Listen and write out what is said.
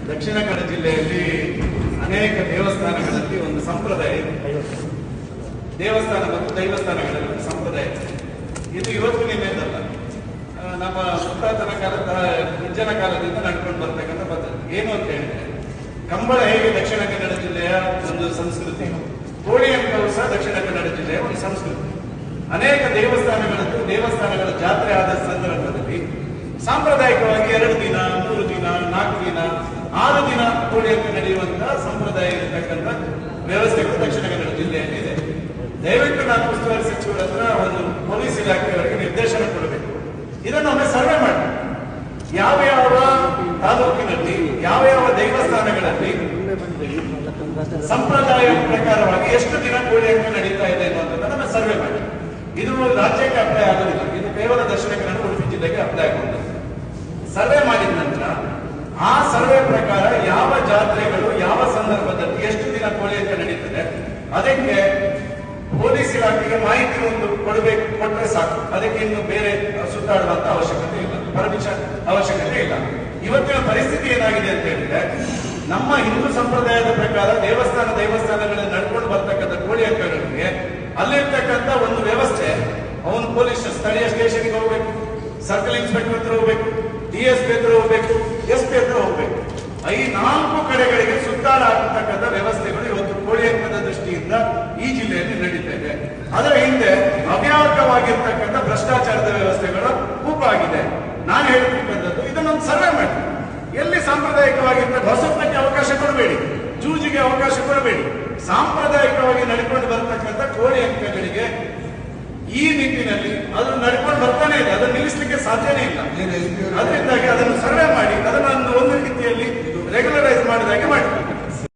ದಕ್ಷಿಣ ಕನ್ನಡ ಜಿಲ್ಲೆಯಲ್ಲಿ ಅನೇಕ ದೇವಸ್ಥಾನಗಳಲ್ಲಿ ಒಂದು ಸಂಪ್ರದಾಯ ಇದೆ. ದೇವಸ್ಥಾನ ಮತ್ತು ದೈವಸ್ಥಾನಗಳಲ್ಲಿ ಒಂದು ಸಂಪ್ರದಾಯ ಇದೆ. ಇದು ಇವತ್ತು ನಿನ್ನೆದಲ್ಲ, ನಮ್ಮ ಪುರಾತನ ಕಾಲದ ಅಜ್ಜನ ಕಾಲದಿಂದ ನಡ್ಕೊಂಡು ಬರ್ತಕ್ಕಂಥ ಪದ್ಧತಿ. ಏನು ಅಂತ ಹೇಳಿದ್ರೆ, ಕಂಬಳ ಹೇಗೆ ದಕ್ಷಿಣ ಕನ್ನಡ ಜಿಲ್ಲೆಯ ಒಂದು ಸಂಸ್ಕೃತಿ, ಕೋಳಿ ಅಂಕವು ಸಹ ದಕ್ಷಿಣ ಕನ್ನಡ ಜಿಲ್ಲೆಯ ಒಂದು ಸಂಸ್ಕೃತಿ. ಅನೇಕ ದೇವಸ್ಥಾನಗಳ ಜಾತ್ರೆ ಆದ ಸಂದರ್ಭದಲ್ಲಿ ಸಾಂಪ್ರದಾಯಿಕವಾಗಿ 2 ದಿನ, 3 ದಿನ, 4 ದಿನ, 6 ದಿನ ಕೋಳಿ ಅಂಕ ನಡೆಯುವಂತಹ ಸಂಪ್ರದಾಯ ಇರತಕ್ಕಂಥ ವ್ಯವಸ್ಥೆಗಳು ದಕ್ಷಿಣ ಕನ್ನಡ ಜಿಲ್ಲೆಯಲ್ಲಿ ಇದೆ. ದಯವಿಟ್ಟು ನಾನು ಉಸ್ತುವಾರಿ ಸಚಿವರ ಹತ್ರ ಒಂದು ಪೊಲೀಸ್ ಇಲಾಖೆಯವರಿಗೆ ನಿರ್ದೇಶನ ಕೊಡಬೇಕು. ಇದನ್ನು ಒಮ್ಮೆ ಸರ್ವೆ ಮಾಡಿ, ಯಾವ ತಾಲೂಕಿನಲ್ಲಿ ಯಾವ ದೇವಸ್ಥಾನಗಳಲ್ಲಿ ಸಂಪ್ರದಾಯ ಪ್ರಕಾರವಾಗಿ ಎಷ್ಟು ದಿನ ಕೋಳಿ ಅಂಕ ನಡೀತಾ ಇದೆ ಅನ್ನುವಂಥದ್ದನ್ನು ಸರ್ವೆ ಮಾಡಿ. ಇದು ರಾಜ್ಯಕ್ಕೆ ಅಪ್ಲೈ ಆಗೋದಿಲ್ಲ, ಇದು ಕೇವಲ ದಕ್ಷಿಣ ಕನ್ನಡ ಉಡುಪಿ ಜಿಲ್ಲೆಗೆ ಅಪ್ಲೈ ಆಗುತ್ತದೆ. ಸರ್ವೆ ಮಾಡಿದ ನಂತರ ಆ ಸರ್ವೆ ಪ್ರಕಾರ ಯಾವ ಜಾತ್ರೆಗಳು ಯಾವ ಸಂದರ್ಭದಲ್ಲಿ ಎಷ್ಟು ದಿನ ಕೋಳಿ ಅಂಕ ನಡೀತದೆ, ಅದಕ್ಕೆ ಪೊಲೀಸ್ ಇಲಾಖೆಗೆ ಮಾಹಿತಿ ಒಂದು ಕೊಟ್ಟರೆ ಸಾಕು. ಅದಕ್ಕೆ ಇನ್ನು ಬೇರೆ ಸುತ್ತಾಡುವಂತ ಅವಶ್ಯಕತೆ ಇಲ್ಲ, ಪರ್ಮಿಷನ್ ಅವಶ್ಯಕತೆ ಇಲ್ಲ. ಇವತ್ತಿನ ಪರಿಸ್ಥಿತಿ ಏನಾಗಿದೆ ಅಂತ ಹೇಳಿದ್ರೆ, ನಮ್ಮ ಹಿಂದೂ ಸಂಪ್ರದಾಯದ ಪ್ರಕಾರ ದೇವಸ್ಥಾನಗಳಲ್ಲಿ ನಡ್ಕೊಂಡು ಬರ್ತಕ್ಕಂಥ ಕೋಳಿ ಅಂಕಗಳಿಗೆ ಅಲ್ಲಿರ್ತಕ್ಕಂಥ ಒಂದು ವ್ಯವಸ್ಥೆ, ಅವನು ಪೊಲೀಸ್ ಸ್ಥಳೀಯ ಸ್ಟೇಷನ್ಗೆ ಹೋಗ್ಬೇಕು, ಸರ್ಕಲ್ ಇನ್ಸ್ಪೆಕ್ಟರ್ ಹತ್ರ ಹೋಗ್ಬೇಕು, DSP ಹತ್ರ ಹೋಗ್ಬೇಕು, SP ಹತ್ರ ಹೋಗ್ಬೇಕು. ಈ 4 ಕಡೆಗಳಿಗೆ ಸುತ್ತಾಡ ಹಾಕತಕ್ಕಂಥ ವ್ಯವಸ್ಥೆಗಳು ಇವತ್ತು ಕೋಳಿ ಅಂಕದ ದೃಷ್ಟಿಯಿಂದ ಈ ಜಿಲ್ಲೆಯಲ್ಲಿ ನಡೀತಾ ಇದೆ. ಅದರ ಹಿಂದೆ ಅವ್ಯಾಪಕವಾಗಿರ್ತಕ್ಕಂಥ ಭ್ರಷ್ಟಾಚಾರದ ವ್ಯವಸ್ಥೆಗಳ ಕೂಪ ಆಗಿದೆ. ನಾನು ಹೇಳ್ತಕ್ಕಂಥದ್ದು, ಇದನ್ನೊಂದು ಸರ್ವೆ ಮಾಡಿ. ಎಲ್ಲಿ ಸಾಂಪ್ರದಾಯಿಕವಾಗಿರ್ತಕ್ಕ ಹೊಸತನಕ್ಕೆ ಅವಕಾಶ ಕೊಡಬೇಡಿ, ಜೂಜಿಗೆ ಅವಕಾಶ ಕೊಡಬೇಡಿ. ಸಾಂಪ್ರದಾಯಿಕವಾಗಿ ನಡ್ಕೊಂಡು ಬರ್ತಕ್ಕಂಥ ಕೋಳಿ ಅಂಕಗಳಿಗೆ ಈ ನಿಟ್ಟಿನಲ್ಲಿ ಅದು ನಡ್ಕೊಂಡು ಬರ್ತಾನೆ ಇದೆ, ಅದನ್ನು ನಿಲ್ಲಿಸಲಿಕ್ಕೆ ಸಾಧ್ಯನೇ ಇಲ್ಲ. ಅದರಿಂದಾಗಿ ಅದನ್ನು ಸರ್ವೆ ಮಾಡಿ, ಅದನ್ನು ಒಂದು ರೀತಿಯಲ್ಲಿ ರೆಗ್ಯುಲರೈಸ್ ಮಾಡಿದಾಗೆ ಮಾಡಿ.